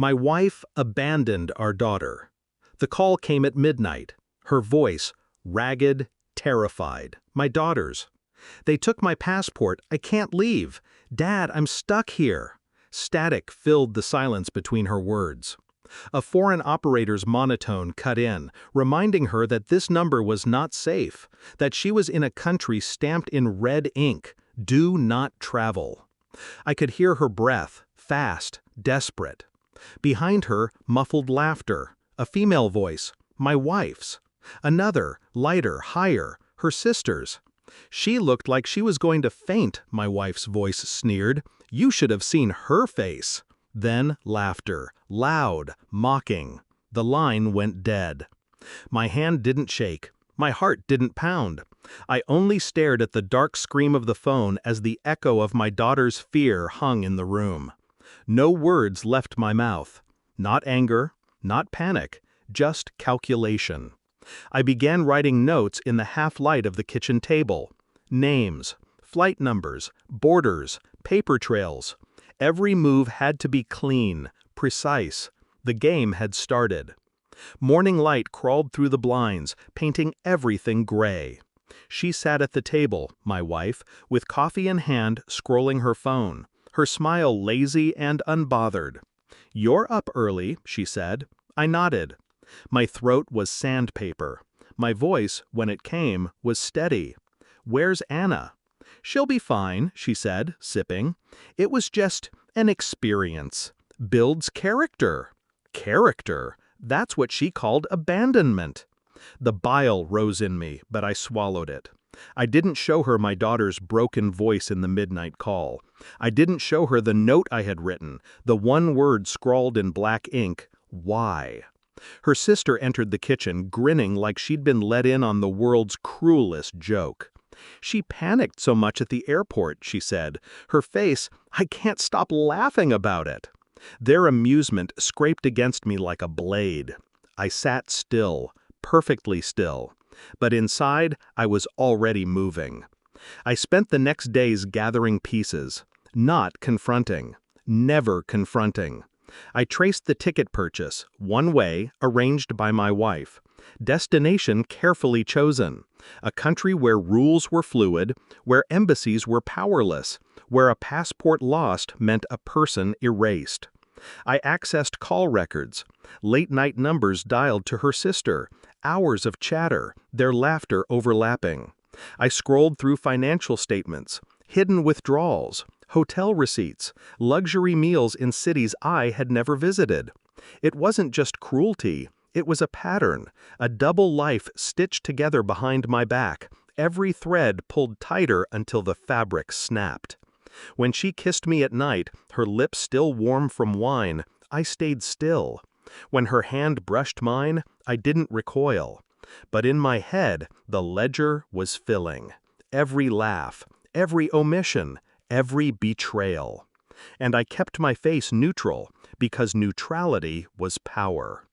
My wife abandoned our daughter. The call came at midnight. Her voice, ragged, terrified. My daughter's. They took my passport. I can't leave. Dad, I'm stuck here. Static filled the silence between her words. A foreign operator's monotone cut in, reminding her that this number was not safe, that she was in a country stamped in red ink, "Do not travel." I could hear her breath, fast, desperate. Behind her, muffled laughter, a female voice, my wife's. Another, lighter, higher, her sister's. She looked like she was going to faint, my wife's voice sneered. You should have seen her face. Then laughter, loud, mocking. The line went dead. My hand didn't shake. My heart didn't pound. I only stared at the dark scream of the phone as the echo of my daughter's fear hung in the room. No words left my mouth. Not anger, not panic, just calculation. I began writing notes in the half-light of the kitchen table. Names, flight numbers, borders, paper trails. Every move had to be clean, precise. The game had started. Morning light crawled through the blinds, painting everything gray. She sat at the table, my wife, with coffee in hand, scrolling her phone, her smile lazy and unbothered. "You're up early," she said. I nodded. My throat was sandpaper. My voice, when it came, was steady. "Where's Anna?" "She'll be fine," she said, sipping. "It was just an experience. Builds character." Character? That's what she called abandonment. The bile rose in me, but I swallowed it. I didn't show her my daughter's broken voice in the midnight call. I didn't show her the note I had written, the one word scrawled in black ink, "Why?" Her sister entered the kitchen, grinning like she'd been let in on the world's cruelest joke. "She panicked so much at the airport," she said. "Her face, I can't stop laughing about it." Their amusement scraped against me like a blade. I sat still, perfectly still. But inside, I was already moving. I spent the next days gathering pieces, not confronting, never confronting. I traced the ticket purchase, one way, arranged by my wife. Destination carefully chosen. A country where rules were fluid, where embassies were powerless, where a passport lost meant a person erased. I accessed call records, late-night numbers dialed to her sister, hours of chatter, their laughter overlapping. I scrolled through financial statements, hidden withdrawals, hotel receipts, luxury meals in cities I had never visited. It wasn't just cruelty, it was a pattern, a double life stitched together behind my back, every thread pulled tighter until the fabric snapped. When she kissed me at night, her lips still warm from wine, I stayed still. When her hand brushed mine, I didn't recoil. But in my head, the ledger was filling. Every laugh, every omission, every betrayal. And I kept my face neutral, because neutrality was power.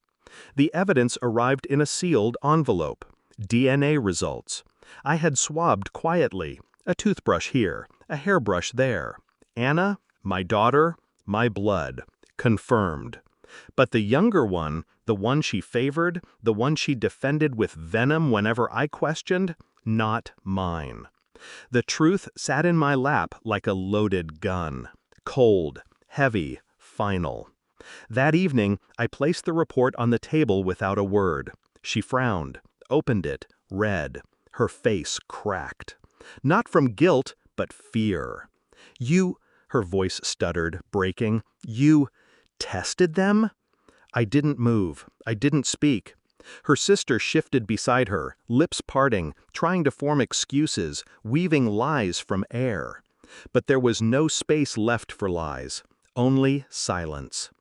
The evidence arrived in a sealed envelope. DNA results. I had swabbed quietly, a toothbrush here, a hairbrush there. Anna, my daughter, my blood. Confirmed. But the younger one, the one she favored, the one she defended with venom whenever I questioned, not mine. The truth sat in my lap like a loaded gun. Cold, heavy, final. That evening, I placed the report on the table without a word. She frowned, opened it, read. Her face cracked. Not from guilt, but fear. "You," her voice stuttered, breaking, "you tested them?" I didn't move. I didn't speak. Her sister shifted beside her, lips parting, trying to form excuses, weaving lies from air. But there was no space left for lies, only silence.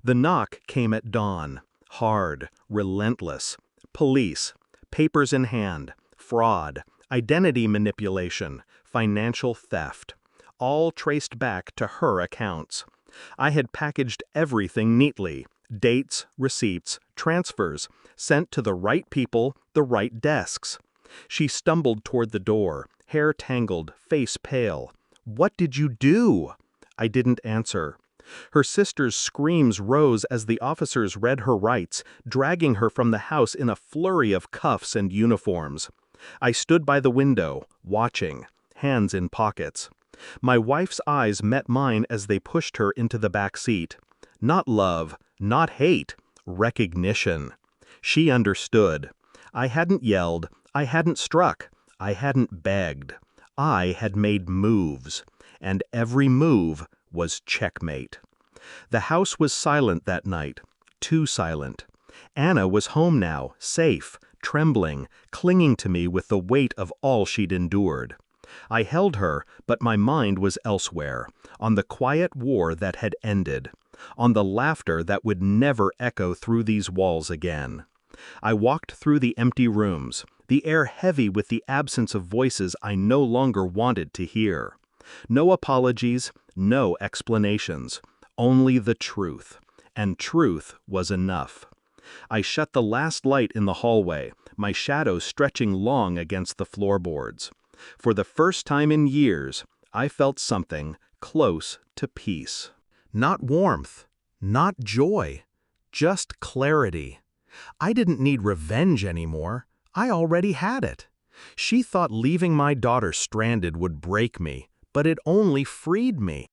The knock came at dawn, hard, relentless. Police, papers in hand, fraud, identity manipulation, financial theft. All traced back to her accounts. I had packaged everything neatly. Dates, receipts, transfers, sent to the right people, the right desks. She stumbled toward the door, hair tangled, face pale. "What did you do?" I didn't answer. Her sister's screams rose as the officers read her rights, dragging her from the house in a flurry of cuffs and uniforms. I stood by the window, watching, hands in pockets. My wife's eyes met mine as they pushed her into the back seat. Not love, not hate, recognition. She understood. I hadn't yelled, I hadn't struck, I hadn't begged. I had made moves, and every move was checkmate. The house was silent that night, too silent. Anna was home now, safe, trembling, clinging to me with the weight of all she'd endured. I held her, but my mind was elsewhere, on the quiet war that had ended, on the laughter that would never echo through these walls again. I walked through the empty rooms, the air heavy with the absence of voices I no longer wanted to hear. No apologies, no explanations, only the truth, and truth was enough. I shut the last light in the hallway, my shadow stretching long against the floorboards. For the first time in years, I felt something close to peace. Not warmth, not joy, just clarity. I didn't need revenge anymore. I already had it. She thought leaving my daughter stranded would break me, but it only freed me.